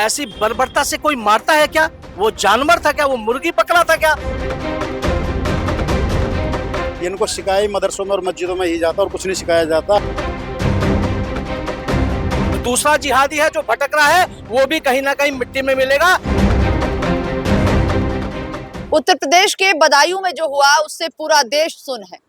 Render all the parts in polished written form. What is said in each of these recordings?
ऐसी बर्बरता से कोई मारता है क्या? वो जानवर था क्या? वो मुर्गी पकड़ा था क्या? इनको सिखाया मदरसों में और मस्जिदों में ही जाता और कुछ नहीं सिखाया जाता। दूसरा जिहादी है जो भटक रहा है, वो भी कहीं ना कहीं मिट्टी में मिलेगा। उत्तर प्रदेश के बदायूं में जो हुआ उससे पूरा देश सुन है।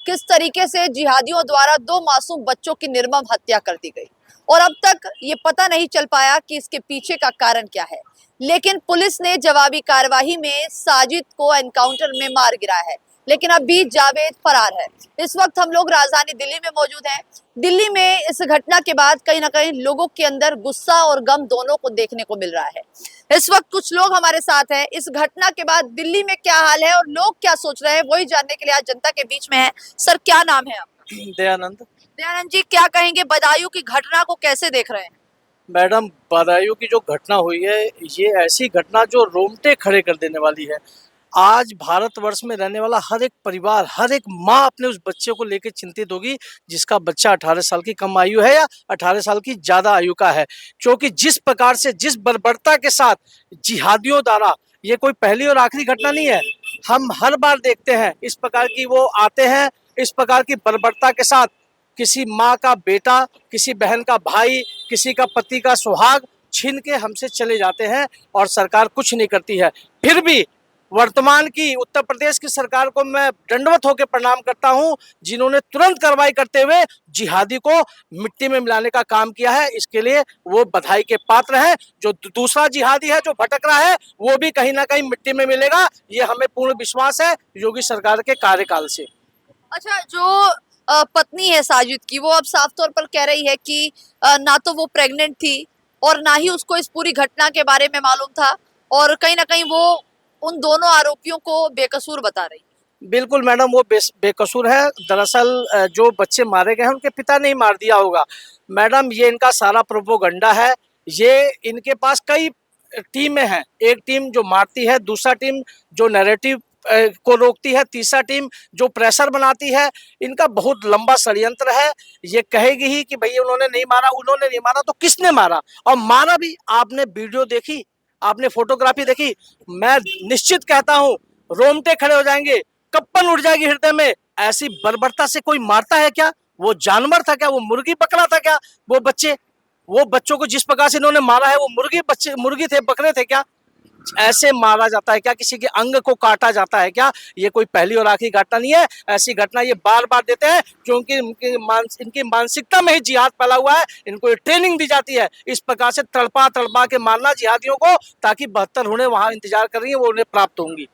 किस तरीके से जिहादियों द्वारा 2 मासूम बच्चों की निर्मम हत्या कर दी गई और अब तक ये पता नहीं चल पाया कि इसके पीछे का कारण क्या है। लेकिन पुलिस ने जवाबी कार्रवाई में साजिद को एनकाउंटर में मार गिराया है, लेकिन अभी जावेद फरार है। इस वक्त हम लोग राजधानी दिल्ली में मौजूद हैं। दिल्ली में इस घटना के बाद कहीं ना कहीं लोगों के अंदर गुस्सा और गम दोनों को देखने को मिल रहा है। इस वक्त कुछ लोग हमारे साथ हैं। इस घटना के बाद दिल्ली में क्या हाल है और लोग क्या सोच रहे हैं, वही जानने के लिए आज जनता के बीच में है। सर, क्या नाम है आपका? दयानंद। दयानंद जी, क्या कहेंगे, बदायूं की घटना को कैसे देख रहे हैं? मैडम, बदायूं की जो घटना हुई है, ये ऐसी घटना जो रोंगटे खड़े कर देने वाली है। आज भारतवर्ष में रहने वाला हर एक परिवार, हर एक माँ अपने उस बच्चे को लेकर चिंतित होगी जिसका बच्चा 18 साल की कम आयु है या 18 साल की ज्यादा आयु का है। क्योंकि जिस प्रकार से, जिस बर्बरता के साथ जिहादियों द्वारा, ये कोई पहली और आखिरी घटना नहीं है। हम हर बार देखते हैं इस प्रकार की, वो आते हैं इस प्रकार की बर्बरता के साथ। किसी माँ का बेटा, किसी बहन का भाई, किसी का पति का सुहाग छीन के हमसे चले जाते हैं और सरकार कुछ नहीं करती है। फिर भी वर्तमान की उत्तर प्रदेश की सरकार को मैं दंडवत होकर प्रणाम करता हूं, जिन्होंने तुरंत कार्रवाई करते हुए जिहादी को मिट्टी में मिलाने का काम किया है। इसके लिए वो बधाई के पात्र हैं। जो दूसरा जिहादी है जो भटक रहा है, वो भी कहीं ना कहीं मिट्टी में मिलेगा। ये हमें पूर्ण विश्वास है योगी सरकार के कार्यकाल से। अच्छा, जो पत्नी है साजिद की, वो अब साफ तौर पर कह रही है कि ना तो वो प्रेग्नेंट थी और ना ही उसको इस पूरी घटना के बारे में मालूम था, और कहीं ना कहीं वो उन दोनों आरोपियों को बेकसूर बता रही है। बिल्कुल मैडम, वो बेकसूर है। दरअसल जो बच्चे मारे गए हैं उनके पिता ने ही मार दिया होगा। मैडम, ये इनका सारा प्रोपोगंडा है। ये इनके पास कई टीमें हैं। एक टीम जो मारती है, दूसरा टीम जो नैरेटिव को रोकती है, तीसरा टीम जो प्रेशर बनाती है। इनका बहुत लंबा षड्यंत्र है। ये कहेगी ही कि भैया उन्होंने नहीं मारा, उन्होंने नहीं मारा, तो किसने मारा? और मारा भी, आपने वीडियो देखी, आपने फोटोग्राफी देखी। मैं निश्चित कहता हूं रोंगटे खड़े हो जाएंगे, कप्पन उड़ जाएगी हृदय में। ऐसी बर्बरता से कोई मारता है क्या? वो जानवर था क्या? वो मुर्गी पकड़ा था क्या? वो बच्चों को जिस प्रकार से इन्होंने मारा है, वो मुर्गी थे, बकरे थे क्या? ऐसे मारा जाता है क्या? किसी के अंग को काटा जाता है क्या? ये कोई पहली और आखिरी घटना नहीं है। ऐसी घटना ये बार बार देते हैं क्योंकि इनकी मानसिकता में ही जिहाद फैला हुआ है। इनको ये ट्रेनिंग दी जाती है इस प्रकार से तड़पा तड़पा के मारना जिहादियों को, ताकि 72 हुनें वहां इंतजार कर रही है, वो उन्हें प्राप्त होंगी।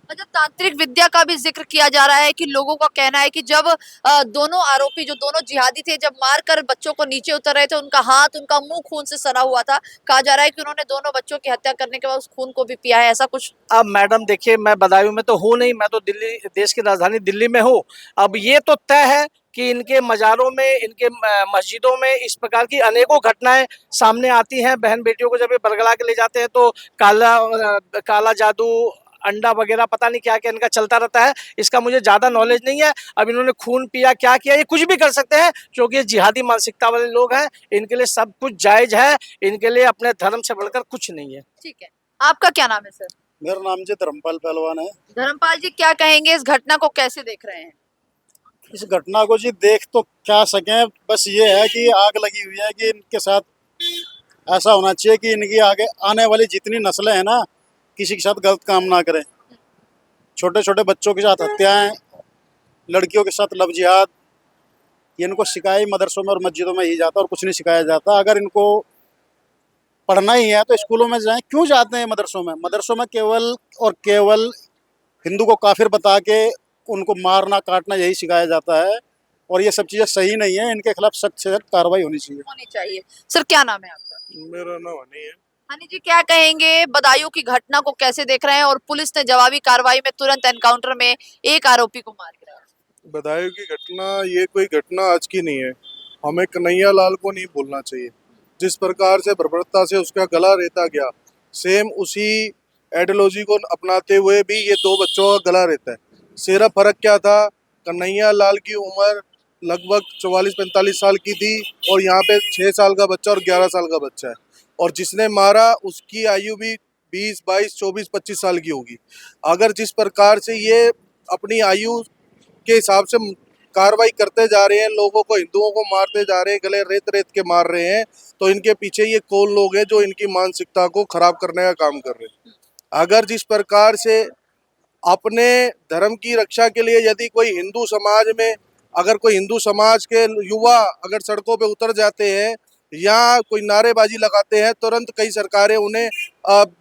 अच्छा, तांत्रिक विद्या का भी जिक्र किया जा रहा है कि लोगों का कहना है कि जब दोनों आरोपी, जो दोनों जिहादी थे, जब मारकर बच्चों को नीचे उतर रहे थे, उनका हाथ, उनका मुंह खून से सना हुआ था। कहा जा रहा है कि उन्होंने दोनों बच्चों की हत्या करने के बाद उस खून को भी पिया है, ऐसा कुछ। अब मैडम देखिए, मैं बदायूं में तो हूँ नहीं, मैं तो दिल्ली, देश की राजधानी दिल्ली में हूँ। अब ये तो तय है कि इनके मजारों में, इनके मस्जिदों में इस प्रकार की अनेकों घटनाएं सामने आती हैं। बहन बेटियों को जब ये बरगला के ले जाते हैं तो काला जादू, अंडा वगैरह, पता नहीं क्या क्या इनका चलता रहता है। इसका मुझे ज्यादा नॉलेज नहीं है। अब इन्होंने खून पिया, क्या किया, ये कुछ भी कर सकते हैं क्योंकि ये जिहादी मानसिकता वाले लोग हैं। इनके लिए सब कुछ जायज है। इनके लिए अपने धर्म से बढ़कर कुछ नहीं है। ठीक है, आपका क्या नाम है सर? मेरा नाम जी धर्मपाल पहलवान है। धर्मपाल जी, क्या कहेंगे, इस घटना को कैसे देख रहे हैं? इस घटना को जी देख तो क्या सकें, बस ये है कि आग लगी हुई है कि इनके साथ ऐसा होना चाहिए कि इनकी आगे आने वाली जितनी नस्लें हैं ना, किसी के साथ गलत काम ना करें। छोटे छोटे बच्चों के साथ हत्याएं, लड़कियों के साथ लव जिहाद, ये इनको सिखाया मदरसों में और मस्जिदों में ही जाता और कुछ नहीं सिखाया जाता। अगर इनको पढ़ना ही है तो स्कूलों में जाएं। क्यों जाते हैं मदरसों में? मदरसों में केवल और केवल हिंदू को काफिर बता के उनको मारना काटना यही सिखाया जाता है, और ये सब चीज़ें सही नहीं है। इनके खिलाफ सख्त से सख्त कार्रवाई होनी चाहिए। सर, क्या नाम है आपका? मेरा नाम हनी है। हनी जी, क्या कहेंगे, बदायूं की घटना को कैसे देख रहे हैं और पुलिस ने जवाबी कार्रवाई में तुरंत एनकाउंटर में एक आरोपी को मार गिराया? बदायूं की घटना, ये कोई घटना आज की नहीं है। हमें कन्हैया लाल को नहीं भूलना चाहिए। जिस प्रकार से बर्बरता से उसका गला रेता गया, सेम उसी आइडियोलॉजी को अपनाते हुए भी ये 2 बच्चों का गला रेता है। सिर्फ फर्क क्या था, कन्हैया लाल की उम्र लगभग 44-45 साल की थी और यहाँ पे 6 साल का बच्चा और 11 साल का बच्चा है, और जिसने मारा उसकी आयु भी 20, 22, 24, 25 साल की होगी। अगर जिस प्रकार से ये अपनी आयु के हिसाब से कार्रवाई करते जा रहे हैं, लोगों को, हिंदुओं को मारते जा रहे हैं, गले रेत रेत के मार रहे हैं, तो इनके पीछे ये कौन लोग हैं जो इनकी मानसिकता को खराब करने का काम कर रहे हैं। अगर जिस प्रकार से अपने धर्म की रक्षा के लिए यदि कोई हिंदू समाज में, अगर कोई हिंदू समाज के युवा अगर सड़कों पे उतर जाते हैं या कोई नारेबाजी लगाते हैं, तुरंत कई सरकारें उन्हें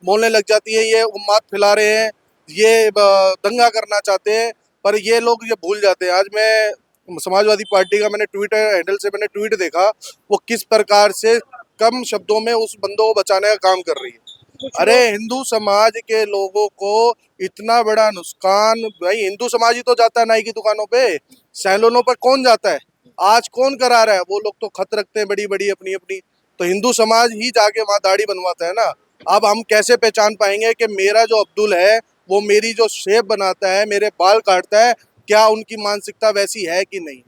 बोलने लग जाती है ये उन्माद फैला रहे हैं, ये दंगा करना चाहते हैं। पर ये लोग ये भूल जाते हैं। आज मैं समाजवादी पार्टी का मैंने ट्विटर हैंडल से मैंने ट्वीट देखा, वो किस प्रकार से कम शब्दों में उस बंदों को बचाने का काम कर रही है। अरे हिंदू समाज के लोगों को इतना बड़ा नुकसान, भाई हिंदू समाज ही तो जाता है नाई की दुकानों पे, सैलूनों पर कौन जाता है? आज कौन करा रहा है? वो लोग तो खत रखते हैं बड़ी बड़ी अपनी अपनी, तो हिंदू समाज ही जाके वहाँ दाढ़ी बनवाता है ना। अब हम कैसे पहचान पाएंगे कि मेरा जो अब्दुल है वो मेरी जो शेप बनाता है, मेरे बाल काटता है, क्या उनकी मानसिकता वैसी है कि नहीं?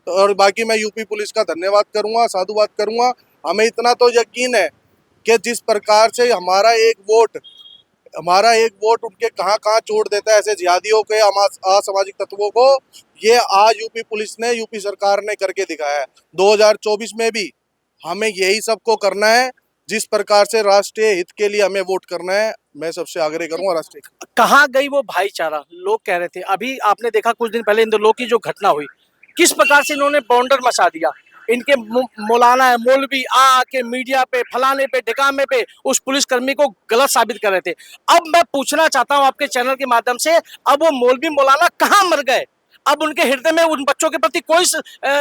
तो और बाकी मैं यूपी पुलिस का धन्यवाद करूंगा, साधुवाद करूंगा। हमें इतना तो यकीन है कि जिस प्रकार से हमारा एक वोट उनके कहाँ कहाँ छोड़ देता है ऐसे जिहादियों के, असामाजिक तत्वों को, ये आज यूपी पुलिस ने, यूपी सरकार ने करके दिखाया है। 2024 में भी हमें यही सबको करना है, जिस प्रकार से राष्ट्रीय हित के लिए हमें वोट करना है। मैं सबसे आग्रह करूंगा राष्ट्रीय। कहाँ गई वो भाईचारा? लोग कह रहे थे, अभी आपने देखा कुछ दिन पहले इंदौर की जो घटना हुई, किस प्रकार से इन्होंने बॉन्डर मचा दिया। इनके मौलाना है, मौलवी आके मीडिया पे, फलाने पे, ढिकामे पे उस पुलिसकर्मी को गलत साबित कर रहे थे। अब मैं पूछना चाहता हूं आपके चैनल के माध्यम से, अब वो मौलवी मौलाना कहाँ मर गए? अब उनके हृदय में उन बच्चों के प्रति कोई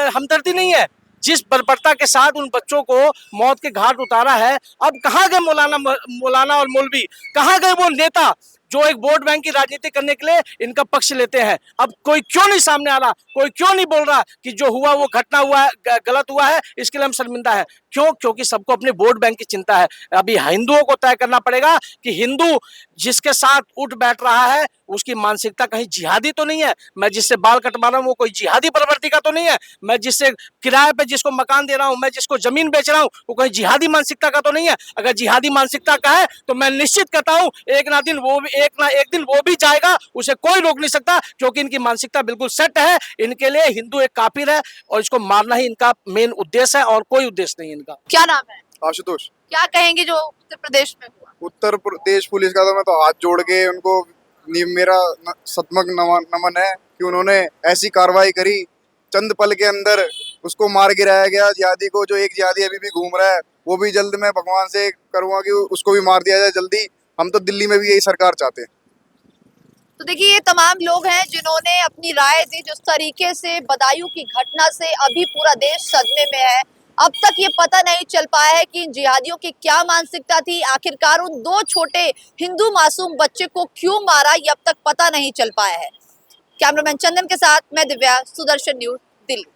हमदर्दी नहीं है। जिस बर्बरता के साथ उन बच्चों को मौत के घाट उतारा है, अब कहाँ गए मौलाना और मौलवी? कहाँ गए वो नेता जो एक वोट बैंक की राजनीति करने के लिए इनका पक्ष लेते हैं? अब कोई क्यों नहीं सामने आ रहा? कोई क्यों नहीं बोल रहा कि जो हुआ वो घटना हुआ है, गलत हुआ है, इसके लिए हम शर्मिंदा है? क्यों? क्योंकि सबको अपने वोट बैंक की चिंता है। अभी हिंदुओं को तय करना पड़ेगा कि हिंदू जिसके साथ उठ बैठ रहा है उसकी मानसिकता कहीं जिहादी तो नहीं है। मैं जिससे बाल कटवा रहा हूँ वो कोई जिहादी प्रवृत्ति का तो नहीं है। मैं जिससे किराए पे जिसको मकान दे रहा हूँ, मैं जिसको जमीन बेच रहा हूँ, वो कोई जिहादी मानसिकता का तो नहीं है। अगर जिहादी मानसिकता का है तो मैं निश्चित कहता हूँ एक ना एक दिन वो भी जाएगा, उसे कोई रोक नहीं सकता, क्योंकि इनकी मानसिकता बिल्कुल सेट है। इनके लिए हिंदू एक काफिर है और इसको मारना ही इनका मेन उद्देश्य है और कोई उद्देश्य नहीं इनका। क्या नाम है? आशुतोष। क्या कहेंगे जो उत्तर प्रदेश में हुआ? उत्तर प्रदेश पुलिस का तो मैं तो हाथ जोड़ के उनको मेरा सतमक नमन है कि उन्होंने ऐसी कार्रवाई करी, चंद पल के अंदर उसको मार गिराया गया जिहादी को। जो एक जिहादी अभी भी घूम रहा है वो भी जल्द मैं भगवान से करूंगा कि उसको भी मार दिया जाए जल्दी। हम तो दिल्ली में भी यही सरकार चाहते हैं। तो देखिए ये तमाम लोग हैं जिन्होंने अपनी राय दी। जिस तरीके से बदायूं की घटना से अभी पूरा देश सदमे में है। अब तक ये पता नहीं चल पाया है कि इन जिहादियों की क्या मानसिकता थी, आखिरकार उन दो छोटे हिंदू मासूम बच्चे को क्यों मारा, ये अब तक पता नहीं चल पाया है। कैमरामैन चंदन के साथ मैं दिव्या, सुदर्शन न्यूज, दिल्ली।